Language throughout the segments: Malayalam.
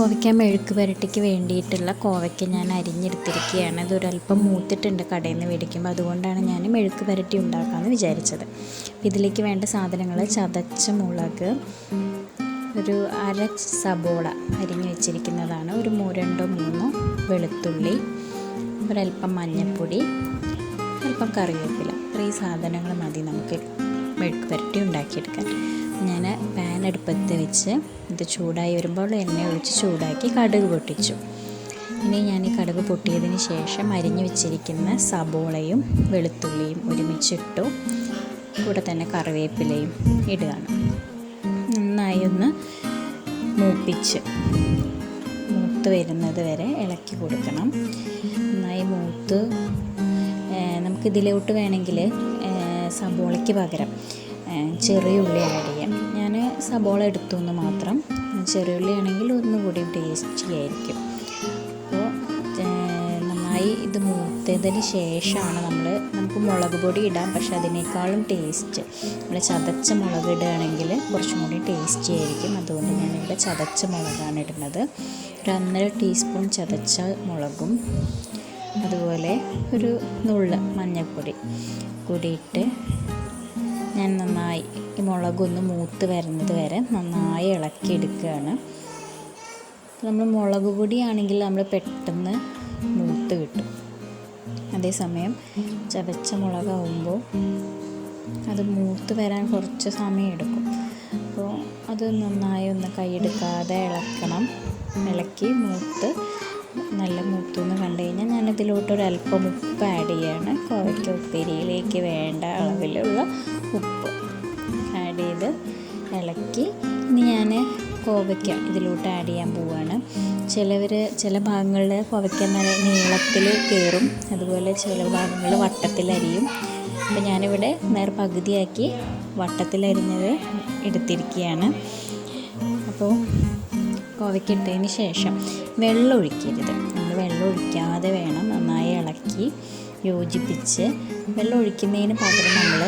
കോവയ്ക്ക മെഴുക്ക് പുരട്ടിക്ക് വേണ്ടിയിട്ടുള്ള കോവയ്ക്ക ഞാൻ അരിഞ്ഞെടുത്തിരിക്കുകയാണ്. ഇതൊരല്പം മൂത്തിട്ടുണ്ട് കടയിൽ നിന്ന് മേടിക്കുമ്പോൾ, അതുകൊണ്ടാണ് ഞാൻ മെഴുക്ക് പുരട്ടി ഉണ്ടാക്കാമെന്ന് വിചാരിച്ചത്. ഇതിലേക്ക് വേണ്ട സാധനങ്ങൾ: ചതച്ച മുളക്, ഒരു അര സബോള അരിഞ്ഞ് വെച്ചിരിക്കുന്നതാണ്, ഒരു 2-3 വെളുത്തുള്ളി, ഒരല്പം മഞ്ഞൾപ്പൊടി, അല്പം കറിവേപ്പില. ഇത്രയും സാധനങ്ങൾ മതി നമുക്ക് മെഴുക്ക് പുരട്ടി ഉണ്ടാക്കിയെടുക്കാൻ. ഞാൻ പാൻ അടുപ്പത്ത് വെച്ച് ഇത് ചൂടായി വരുമ്പോൾ എണ്ണ ഒഴിച്ച് ചൂടാക്കി കടുക് പൊട്ടിച്ചു. ഇനി ഞാൻ ഈ കടുക് പൊട്ടിയതിന് ശേഷം അരിഞ്ഞു വെച്ചിരിക്കുന്ന സബോളയും വെളുത്തുള്ളിയും ഒരുമിച്ചിട്ടു. കൂടെ തന്നെ കറിവേപ്പിലയും ഇടുകയാണ്. നന്നായി ഒന്ന് മൂത്ത് വരുന്നത് വരെ ഇളക്കി കൊടുക്കണം. നന്നായി മൂത്ത് നമുക്കിതിലോട്ട് വേണമെങ്കിൽ സബോളയ്ക്ക് പകരം ചെറിയ ഉള്ളി ആഡ് ചെയ്യാം. ഞാൻ സബോള എടുത്തു എന്ന് മാത്രം. ചെറിയ ഉള്ളി ആണെങ്കിൽ ഒന്നുകൂടി ടേസ്റ്റി ആയിരിക്കും. അപ്പോൾ നന്നായി ഇത് മൂത്തതിന് ശേഷമാണ് നമുക്ക് മുളക് പൊടി ഇടാം. പക്ഷെ അതിനേക്കാളും ടേസ്റ്റ് നമ്മൾ ചതച്ച മുളക് ഇടുകയാണെങ്കിൽ കുറച്ചും കൂടി ടേസ്റ്റി ആയിരിക്കും. അതുകൊണ്ട് ഞാനിവിടെ ചതച്ച മുളകാണ് ഇടുന്നത്. ഒരു 1.5 ടീസ്പൂൺ ചതച്ച മുളകും അതുപോലെ ഒരു നുള്ള് മഞ്ഞൾപ്പൊടി കൂടിയിട്ട് ഞാൻ നന്നായി ഈ മുളകൊന്ന് മൂത്ത് വരുന്നത് വരെ നന്നായി ഇളക്കിയെടുക്കുകയാണ്. നമ്മൾ മുളക് പൊടിയാണെങ്കിൽ നമ്മൾ പെട്ടെന്ന് മൂത്ത് കിട്ടും. അതേസമയം ചതച്ച മുളകാവുമ്പോൾ അത് മൂത്ത് വരാൻ കുറച്ച് സമയം എടുക്കും. അപ്പോൾ അത് നന്നായി ഒന്ന് കൈയെടുക്കാതെ ഇളക്കണം. ഇളക്കി നല്ല മൂത്തെന്ന് കണ്ടു കഴിഞ്ഞാൽ ഞാനിതിലോട്ടൊരല്പം ഉപ്പ് ആഡ് ചെയ്യാണ്. കോവയ്ക്ക ഉപ്പേരിയിലേക്ക് വേണ്ട അളവിലുള്ള ഉപ്പ് ആഡ് ചെയ്ത് ഇളക്കി ഇനി ഞാൻ കോവയ്ക്ക ഇതിലോട്ട് ആഡ് ചെയ്യാൻ പോവുകയാണ്. ചില ഭാഗങ്ങളിൽ കോവയ്ക്ക നല്ല നീളത്തിൽ കയറും, അതുപോലെ ചില ഭാഗങ്ങളിൽ വട്ടത്തിലരിയും. അപ്പോൾ ഞാനിവിടെ പകുതിയാക്കി വട്ടത്തിലരിഞ്ഞത് എടുത്തിരിക്കുകയാണ്. അപ്പോൾ കോവയ്ക്ക ഇട്ടതിന് ശേഷം വെള്ളം ഒഴിക്കരുത്. നമ്മൾ വെള്ളം ഒഴിക്കാതെ വേണം നന്നായി ഇളക്കി യോജിപ്പിച്ച്. വെള്ളം ഒഴിക്കുന്നതിന് പകരം നമ്മൾ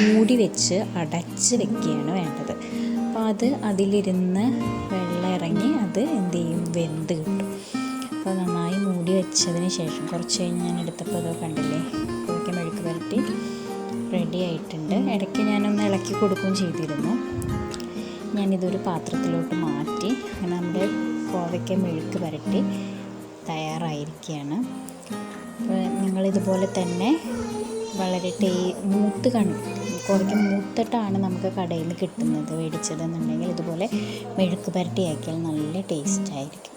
മൂടി വെച്ച് അടച്ച് വെക്കുകയാണ് വേണ്ടത്. അപ്പോൾ അതിലിരുന്ന് വെള്ളം ഇറങ്ങി അത് വെന്ത് കിട്ടും. അപ്പോൾ നന്നായി മൂടി വെച്ചതിന് ശേഷം കുറച്ച് കഴിഞ്ഞ് ഞാൻ എടുത്തപ്പോൾ അത് കണ്ടില്ലേ, കോവയ്ക്ക മെഴുക്ക് പുരട്ടി റെഡി ആയിട്ടുണ്ട്. ഇടയ്ക്ക് ഞാനൊന്ന് ഇളക്കി കൊടുക്കുകയും ചെയ്തിരുന്നു. ഞാനിതൊരു പാത്രത്തിലോട്ട് മാറ്റി. അങ്ങനെ നമ്മുടെ കോവയ്ക്ക മെഴുക്ക് പുരട്ടി തയ്യാറായിരിക്കുകയാണ്. അപ്പോൾ നിങ്ങളിതുപോലെ തന്നെ വളരെ കോവയ്ക്ക മൂത്തിട്ടാണ് നമുക്ക് കടയിൽ നിന്ന് കിട്ടുന്നത് മേടിച്ചതെന്നുണ്ടെങ്കിൽ ഇതുപോലെ മെഴുക്ക് പുരട്ടിയാക്കിയാൽ നല്ല ടേസ്റ്റായിരിക്കും.